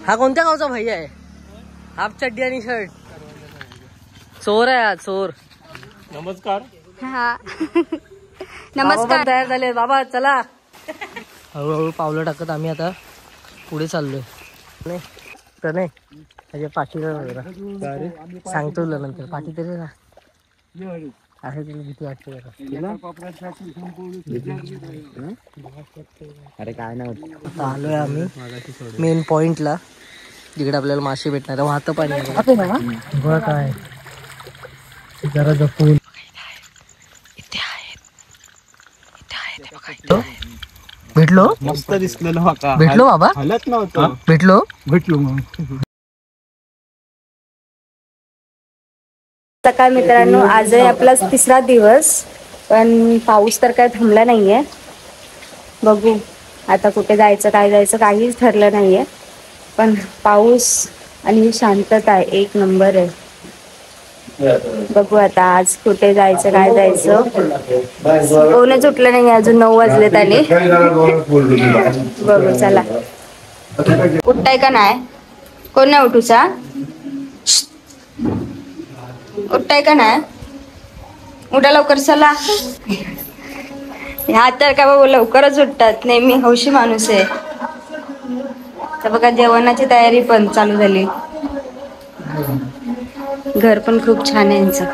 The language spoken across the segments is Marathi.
हा कोणत्या गावचा भैया आहे? हाफ चड्डी आणि शर्ट. चोर आहे हा, चोर. नमस्कार. हा नमस्कार. तयार झाले बाबा, चला. हळूहळू पावलं टाकत आम्ही आता पुढे चाललोय. नाही तर नाही म्हणजे पाठीला सांगतो तुला नंतर. पाठी तरी ना आहे तुला भीती वाटते जरा. अरे काय नाही आता आलोय आम्ही मेन पॉइंटला, जिकडे आपल्याला मासे भेटणार. वाहतं पाणी बघ काय जरा जपून. इथे आहेत, इथे आहेत. भेटलो, मस्त दिसलेलं होता. भेटलो बाबा, हलत नव्हतं. भेटलो. सकाळ मित्रांनो, आज आहे आपला तिसरा दिवस, पण पाऊस तर काय थांबला नाहीये. बघू आता कुठे जायचं, काय जायचं काहीच ठरलं नाहीये. पण पाऊस आणि शांतता आहे, एक नंबर आहे. बघू आता आज कुठे जायचं, काय जायचं. कोणच उठलं नाही अजून, 9 वाजलेत आणि बघू चला. उठताय का नाही? कोण नाही उठूचा? उठताय का नाही? उठा लवकर चला. ह्या तर काय बाबा लवकरच उठतात, नेहमी हौशी माणूस आहे. तर बघा जेवणाची तयारी पण चालू झाली. घर पण खूप छान आहे यांचं.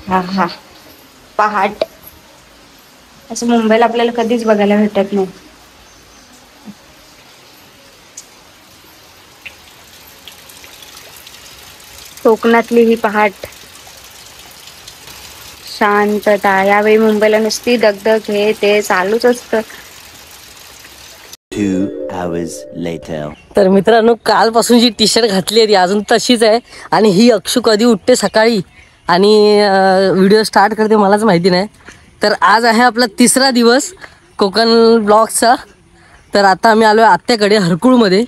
हा हा, पहाट असं मुंबईला आपल्याला कधीच बघायला भेटत नाही. कोकणातली ही पहाट, शांतता. यावेळी मुंबईला नुसती दगदग हे ते चालूच असतं. 2 hours later. तर मित्रांनो, कालपासून जी टी शर्ट घातली आहे ती अजून तशीच आहे. आणि ही अक्षू कधी उठते सकाळी आणि व्हिडिओ स्टार्ट करते मलाच माहिती नाही. तर आज आहे आपला तिसरा दिवस कोकण ब्लॉगचा. तर आता आम्ही आलो आहे आत्याकडे हरकुळमध्ये.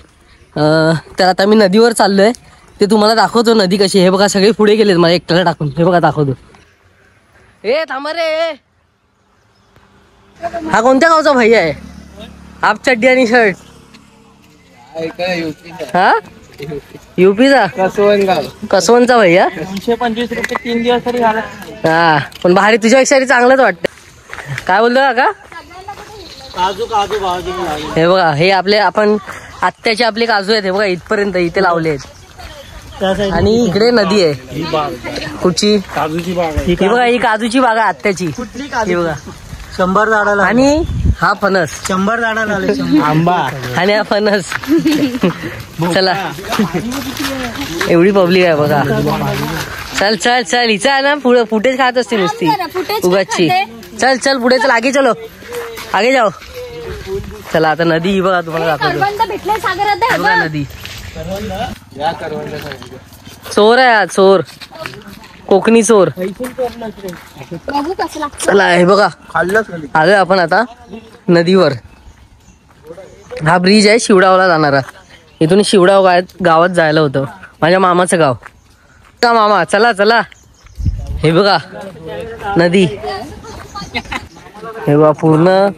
तर आता आम्ही नदीवर चाललो आहे, ते तुम्हाला दाखवतो नदी कशी. हे बघा सगळे पुढे गेलेत मला एकट्याला टाकून. हे बघा दाखवतो. ए थांबा रे, हा कोणत्या गावचा भैया आहे? हाफ चड्डी आणि शर्ट. हा युपीचा कसवनचा भैया. 225 रुपये 3 दिवस तरी झाला. हा पण भारी, तुझ्यापेक्षा चांगलंच वाटतं. काय बोलतो का? काजू काजू बाजू. हे बघा, हे आपले आपण आत्याचे आपले काजू आहेत. हे बघा इथपर्यंत इथे लावले आहेत. आणि इकडे नदी आहे. कुठची? काजूची बाग. ही बघा, ही काजूची बाग आहे आत्याची. ही बघा 100 झाडाला. आणि हा फणस 100 झाडाला आंबा. आणि हा फणस. चला, एवढी पब्लिक आहे बघा. चल चल चल, हिचा आहे ना पुढे फुटेज खात असते नुसती उगाची. चल चल पुढे चल, आगे चलो, आगे जाओ. चला आता नदी ही बघा, तुम्हाला दाखवतो. बघा नदी. चोर आहे हा, चोर, कोकणी चोर. चला हे बघा, आलोय आपण आता नदीवर. हा ब्रिज आहे शिवडावला जाणारा. इथून शिवडाव गावात जायला होतं, माझ्या मामाचं गाव. का मामा, चला चला. हे बघा नदी. हे बघा पूर्ण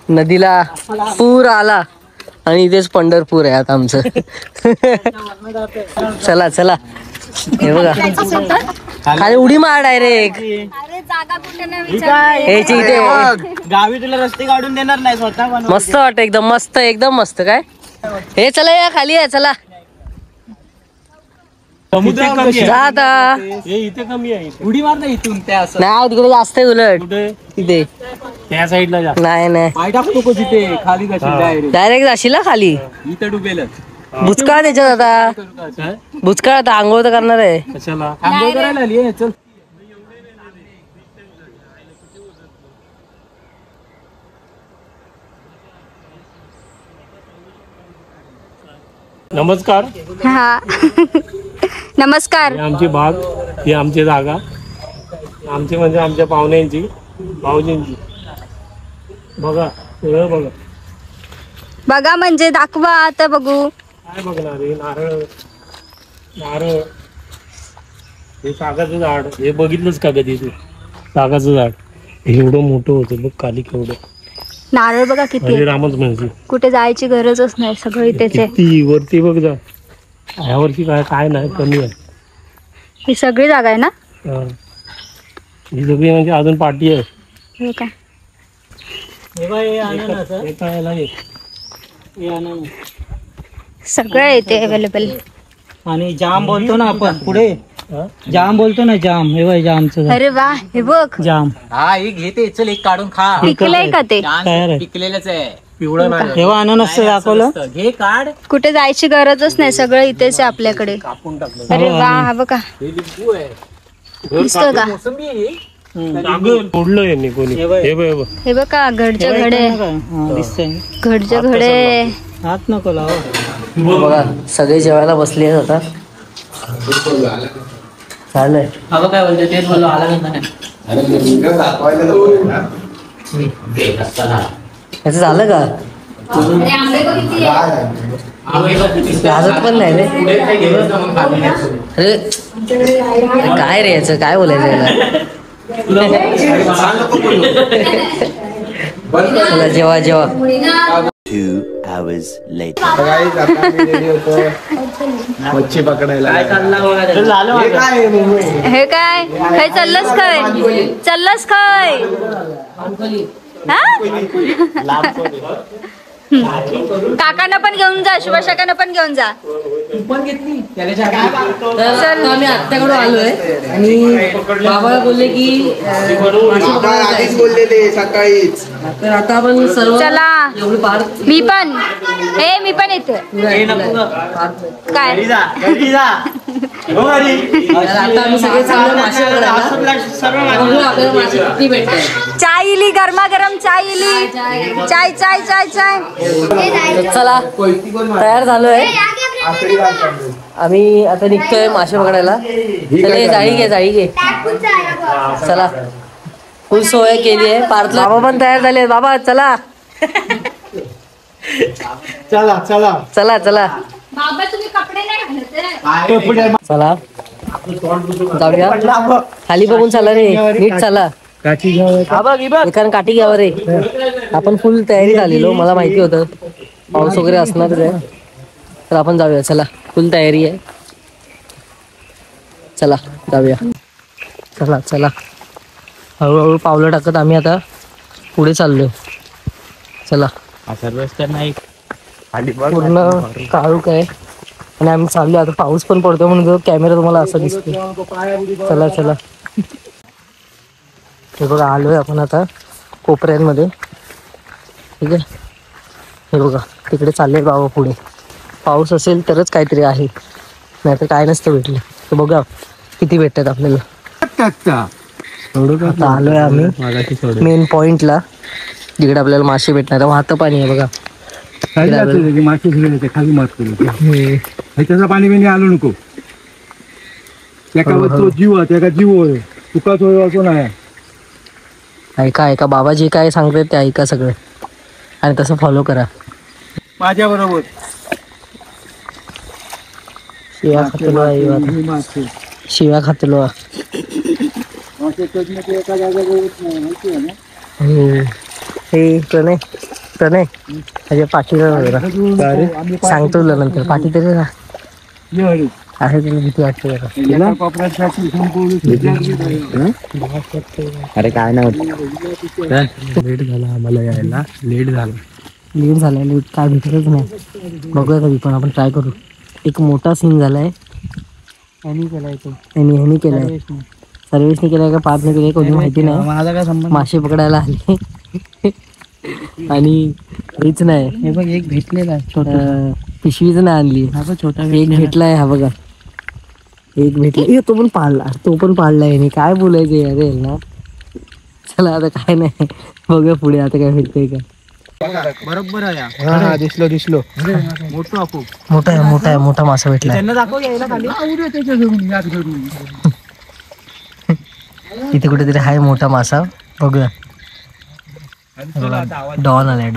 नदीला पूर आला आणि इथेच पंढरपूर आहे आता आमचं. चला चला. हे बघा खाली उडी मार डायरेक्ट. इथे गावी तुला रस्ते काढून देणार नाही, स्वतः मस्त वाटत, एकदम मस्त, एकदम मस्त. काय हे चला या खाली आहे, चला आता. इथे कमी आहे, उडी मार नाही इथून. त्या नाही तिकडे जास्त आहे उलट. तिथे त्या साईडला नाही नाही, पाय टाकू नको तिथे खाली. डायरेक्ट जाशील ना खाली. इथे डुबेलच. भुचकाळ त्याच्यात आता. भुचकाळ आता आंघोळ तर करणार आहे. कशाला आंघोळ करायला आली. चल. नमस्कार. हा नमस्कार. ही आमची बाग, ही आमची जागा. आमची म्हणजे आमच्या पाहुण्यांची, भाऊजींची. बघा सगळं बघा. बघा म्हणजे दाखवा आता. बघू काय बघणार. हे नारळ, नारळ, हे सागाचं झाड. हे बघितलंच का कधी तू? सागाचं झाड एवढं मोठं होतं बघ, खाली केवढं. नारळ बघा किती आहे. हरिरामच म्हणजे कुठे जायची गरजच नाही, सगळं इथेच आहे. ती वरती बघ जा, ह्यावरती काय नाही, कमी आहे. ही सगळी जागा आहे ना. हा. ही सगळी म्हणजे अजून पार्टी आहे. हे काय एका याला एक. सगळं आहे इथे अवेलेबल. आणि जाम बोलतो ना आपण पुढे, हा? जाम बोलतो ना, जाम हे बाय जामचं अरे वा, हे बघ जाम. हा एक घेते, चल एक काढून खा. पिकलंय का ते. तयार आहे. पिकलेलंच आहे. पिवळं नाही. तेव्हा अननस दाखवलं. घे काढ. कुठे जायची गरजच नाही, सगळं इथेच आहे आपल्याकडे. कापून टाकलं. अरे वा, हा बघा हे लिंबू आहे. दिसतोय का. मोसंबी आहे. तोडलं यांनी कोणी. हे बघ, हे बघ. हे बघा घडचे घडे, दिसतंय. घडचे घडे. हात नको लावा. बघा सगळे जेवायला बसले आहेत आता. चाललंय अगं काय बोलतो तेच बोललो, आला नाही. याचं झालं का. लाजत पण नाही रे. अरे काय रे याचं काय बोलायचं याला. चला जेवा जेवा. 2 hours later. मच्छी पकडायला. हे काय काय चाललंस काय, चाललंस काय. हा? काकांना पण घेऊन जा, शिवशाकांना पण घेऊन जा. तर आम्ही आत्याकडून आलोय आणि बाबाला बोलले की मासे पकडायला जायचं. सकाळीच. तर आता आपण सर्व चला. एवढी पार मी पण मी पण येते. काय तर आता आम्ही सगळे चाललो मासे पकडायला. बघू आपल्याला मासे किती भेटतात. चाय इली, गरमागरम चाय इली. चाय चाय चाय चाय. तर चला तयार झालोय आम्ही. आता निघतोय मासे पकडायला. चला जाळी घे, जाळी घे. चला फुल सोय केली आहे. पार्थला बाबा पण तयार झाले. बाबा चला चला चला. चला चला बाबा तुम्ही कपडे नाही घालत. चला जाऊया. खाली बघून चला रे, नीट चला. एकानं काठी घ्यावं रे. आपण फुल तयारी झालेलो, मला माहिती होतं पाऊस वगैरे असणारच आहे. तर आपण जाऊया. चला फुल तयारी आहे. चला जाऊया. चला चला हळूहळू पावलं टाकत आम्ही आता पुढे चाललोय. चला पूर्ण काळूक आहे आणि आम्ही चाललोय. आता पाऊस पण पडतो म्हणून कॅमेरा तुम्हाला असं दिसतो. चला चला हे बघा आलोय आपण आता कोपऱ्यांमध्ये. ठीक आहे, हे बघा तिकडे चालले बाबा पुढे. पाऊस असेल तरच काहीतरी आहे, नाहीतर काय नसतं भेटलं. तर बघा किती भेटतात आपल्याला. आता आलोय आम्ही मेन पॉइंटला, जिकडे आपल्याला मासे भेटणार. वाहतं पाणी आहे बघा. मासे खाली मात ह्याच्याचा पाणी बिणी आलो नको. तो जीव आहे, त्याचा जीव आहे. तुकाच होय असं नाही. ऐका ऐका, बाबा जे काय सांगतात ते ऐका सगळं आणि तसं फॉलो करा. माझ्या बरोबर शिव्या खातलो, शिव्या खातलो. हे प्रणय प्रणय माझ्या पाठीला सांगतो तुला नंतर. पाठी तरी ना आहे तुला भीती वाटते जरा. अरे काय नाही. लेट झाला आम्हाला यायला. लेट झाला. लेट काय भेटतच नाही. बघूया कधी पण आपण ट्राय करू. एक मोठा सीन झालाय. ह्यानी केलाय, सर्विसने केलाय का पाचने केलाय कोणी माहिती नाही. माझा काय संबंध. मासे पकडायला आले आणि हेच नाही. हे बघ एक भेटलेला आहे छोटा. पिशवीच नाही आणली. हा बघ छोटा एक भेटलाय. हा बघा एक भेटला. तो पण पाळलाय ह्यानी. काय बोलायचं यार यांना. चला आता काय नाही, बघूया पुढे आता काय भेटतंय का. बरोबर आहे. हा दिसलो. मोठा मासा भेटला. त्यांना दाखव यायला खाली. इथे कुठेतरी आहे मोठा मासा. बघूया. डॉन आलाय.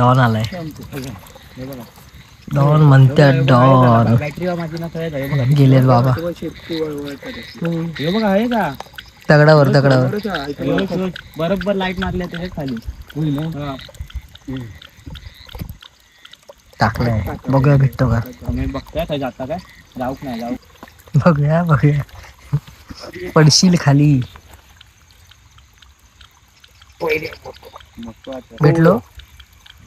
डॉन म्हणतात. डॉन गेलेत बाबा. हे बघ आहे का दगडावर बरोबर लाईट मारल्या त्याच्या खाली. टाकलाय, बघूया भेटतो का. बघतोय जाता काय जाऊक नाही जाऊ. बघूया बघूया, पडशील खाली. भेटलो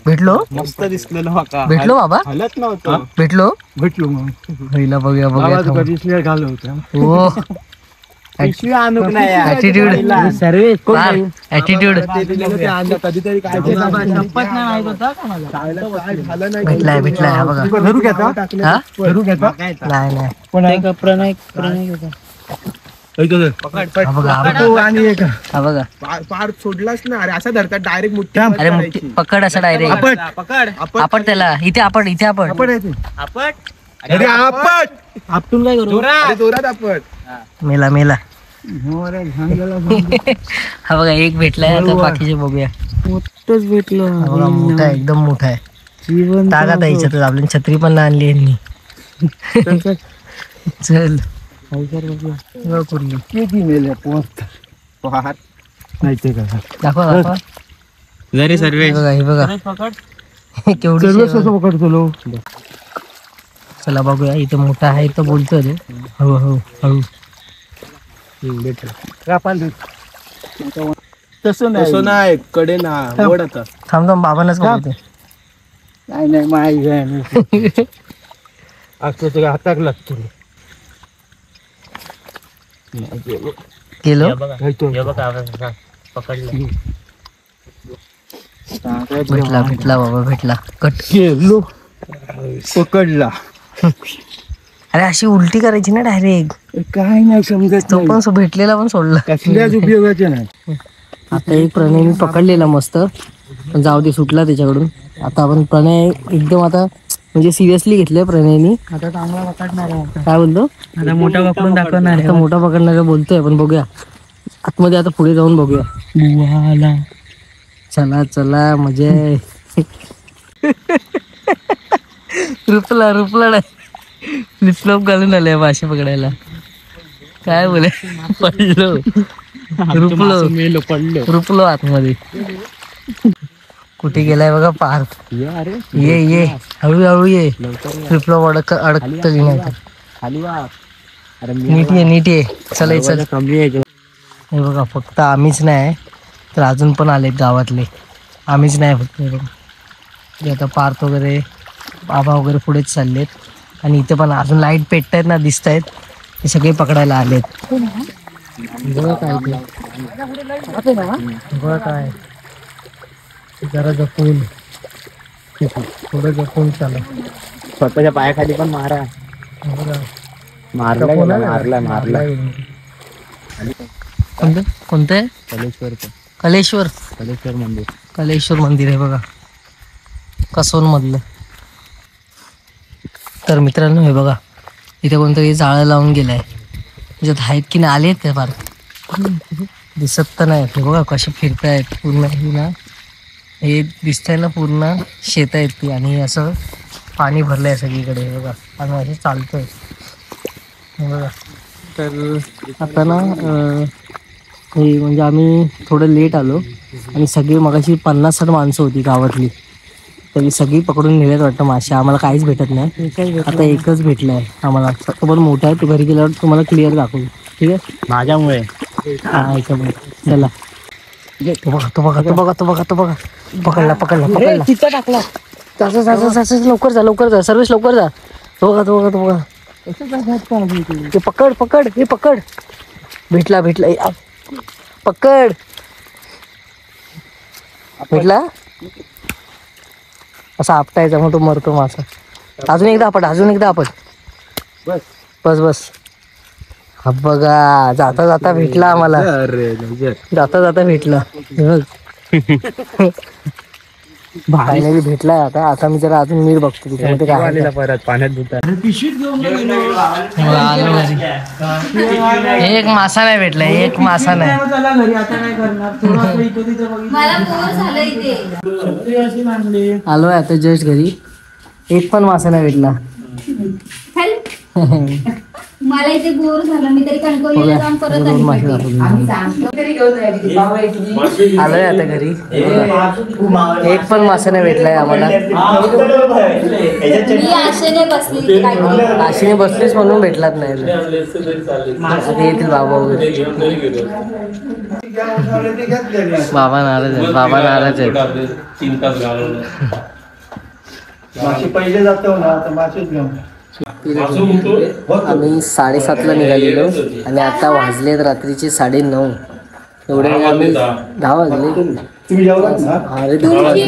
भेटलो मस्त दिसलेलं का भेटलो बाबा, हलत नव्हतं. भेटलो. भेटलो मग पहिला बघूया बघूया तुका दिसले घालव होत्या. हो. पिशवी आणूक नाही ऍटिट्यूड सर्व ऍटिट्यूड कधीतरी काय संपत नाही माहित होता का मला. भेटलाय भेटलाय. हा बघा. धरू घेता हा धरू घेता नाही नाही. पण प्रणय होता. हा बघा हा बघा आणि एक हा बघा. पार सोडलाच ना. अरे असा धरतात डायरेक्ट मुठ्ठा. अरे मुठी पकड असं डायरेक्ट. पकड आपण त्याला इथे आपण इथे आपण आपण अरे आपण आपटून काय करू. अरे जोरात आपण मेला मेला. हा बघा एक भेटलाय. आता बाकीचे बघूया. मोठंच भेटलं. हा बघा मोठा आहे, एकदम मोठा आहे. जीवन ताकद आहे याच्यात. आपली छत्री पण नाही आणली यांनी. चल कुर्ली किती मेले पोहोच नाही ते का दाखवा दाखवा. जरी सर्व हे बघा हे बघा केवढी सर्व शेव. कसं पकडतो लो. चला बघूया. इथं मोठा आहे तर बोलतोय रे. हळू हळू हळू. तसं नाही कडे ना ओढ आता थांब थांब बाबांनाच बघते. नाही नाही माहिती आहे असं तुला हाताक लागतो. केलो भेटला भेटला बाबा भेटला. कट केलो पकडला. अरे अशी उलटी करायची ना डायरेक्ट. काय नाही समजत तो पण भेटलेला पण सोडला. कसल्याच उपयोगाचे नाही. आता एक प्रणयने पकडलेला मस्त, पण जाऊ दे सुटला त्याच्याकडून. आता आपण प्रणय एकदम आता म्हणजे सिरियसली घेतलंय प्रणयनी. आता चांगला पकडणार आहे. काय बोलतो. आता मोठा पकडून दाखवणार आता मोठा पकडणारा बोलतोय. पण बघूया आतमध्ये आता पुढे जाऊन बघूया. चला चला मजा आहे. रुपला रुपला नाही. फ्लिपफ्लॉप घालून आले मासे पकडायला. काय बोले पडलो रुपलो रुपलो आतमध्ये. कुठे गेलाय बघा पार्थ. ये ये हळूहळू ये. फ्लिपफ्लॉप अडकत नीट ये नीट ये. चला चल. हे बघा फक्त आम्हीच नाही तर अजून पण आलेत गावातले. आम्हीच नाही फक्त. हे बघा हे आता पार्थ वगैरे बाबा वगैरे पुढेच चाललेत. आणि इथे पण अजून लाईट पेटतायत ना, दिसत आहेत. ते सगळे पकडायला आलेत. बघा काय ते बघा काय. जरा जपून थोडं जपून चाला. स्वतःच्या पायाखाली पण मारा. मारलाय. कोणतं आहे. कलेश्वर मंदिर. कलेश्वर मंदिर आहे बघा कसोन मधलं. तर मित्रांनो हे बघा इथे कोणतरी जाळं लावून गेलाय. त्याच्यात आहेत की नाही आले ते फार दिसत तर नाही. हे बघा कसे फिरतायत पूर्ण. ही ना हे दिसतंय ना पूर्ण शेत आहेत ती. आणि असं पाणी भरलंय सगळीकडे. हे बघा आणि असं चालतंय. हे बघा तर आता ना हे म्हणजे आम्ही थोडं लेट आलो आणि सगळी मगाशी 50-60 माणसं होती गावातली. तरी सगळी पकडून नेल्यात वाटतं मासे. आम्हाला काहीच भेटत नाही. आता एकच भेटलाय आम्हाला. तो पण मोठा आहे. तो घरी गेल्यावर तुम्हाला क्लिअर दाखवू. ठीक आहे माझ्यामुळे. हा याच्यामुळे. चला तो बघा तो बघा तो बघा तो बघा तो बघा. पकडला पकडला पकडला. तिथं टाकला. लवकर जा लवकर जा. सर्विस लवकर जा. तो बघा तो बघा तो बघा. ते पकड पकड हे पकड. भेटला भेटला. पकड भेटला. असा आपटायचा मग तो मरतो मासा. अजून एकदा आपण अजून एकदा आपण बस बस. हा बघा जाता जाता भेटला आम्हाला. जाता जाता भेटला. फायनली भेटलाय. आता आता मी जरा अजून नीट बघतो त्याच्यामध्ये काय आहे. परत पाण्यात धुतात. एक मासा नाही भेटला. एक मासा नाही. आलोय आता जस्ट घरी. एक पण मासा नाही भेटला. मला इथे बोर झालं, मी तरी कणकवलीला जाऊन परत दोन मासे दाखवतो. आलोय आता घरी. एक पण मासा नाही भेटलाय आम्हाला. मी आशेने बसली इथे काय करू. आशेने बसलीच म्हणून भेटलाच नाही. आता येतील बाबा वगैरे. बाबा नाराज आहेत. बाबा नाराज आहेत. 3 तास घालवलं. मासे पहिले जातो ना, आता मासेच घेऊन. आम्ही 7:30ला निघालेलो आणि आता वाजलेत रात्रीचे 9:30. एवढे आम्ही 10 वाजले. तुम्ही जेवलात ना? अरे 10 वाजले.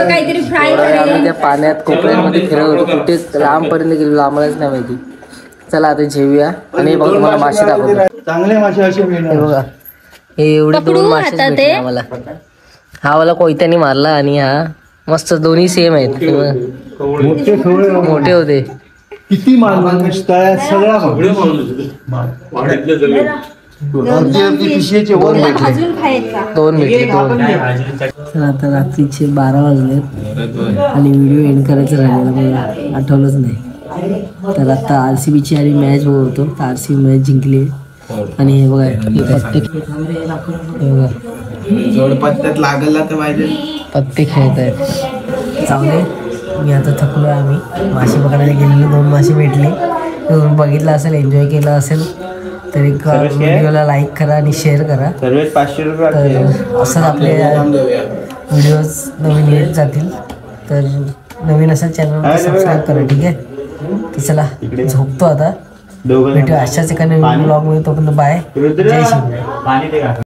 काहीतरी फ्राय आम्ही त्या पाण्यात कोपऱ्यामध्ये फिरत होतो. कुठे लांबपर्यंत गेलेलो आम्हालाच नाही माहिती. चला आता जेवूया आणि बघ तुम्हाला मासे दाखवतो. चांगले मासे असे हे मिळणार. बघा, हे एवढे 2 मासे भेटले आम्हाला. हा वाला कोयत्याने मारला आणि हा मस्त दोन्ही सेम आहेत. मोठे खवळे मोठे होते. किती माणूस तळ्यात सगळा पिशवीचे वर भेटले. अजून खायचं का? 2 भेटले 2. तर आता रात्रीचे 12 वाजले आणि व्हिडिओ एंड करायचं राहिलेलं मला आठवलंच नाही. तर आता RCBची आणि मॅच बघतो. RCB मॅच जिंकली आणि हे बघा, हे पत्ते. हे बघा, जोड पत्त्यात लागला तर पाहिजे. पत्ते खेळत आहेत. चांगले. मी आता थकलो आहे. आम्ही मासे पकडायला गेलेलो. 2 मासे भेटले. तुम्ही बघितलं असेल, एन्जॉय केलं असेल तर एक व्हिडिओला लाईक करा आणि शेअर करा. सर्वेच 500 रुपये. तर असंच आपले व्हिडिओज नवीन येत जातील. तर नवीन असेल चॅनल सबस्क्राईब करा. ठीक आहे. तर चला झोपतो आता. भेटूया अशाच एका नवीन ब्लॉगमध्ये. तोपर्यंत बाय. जय शिवराय.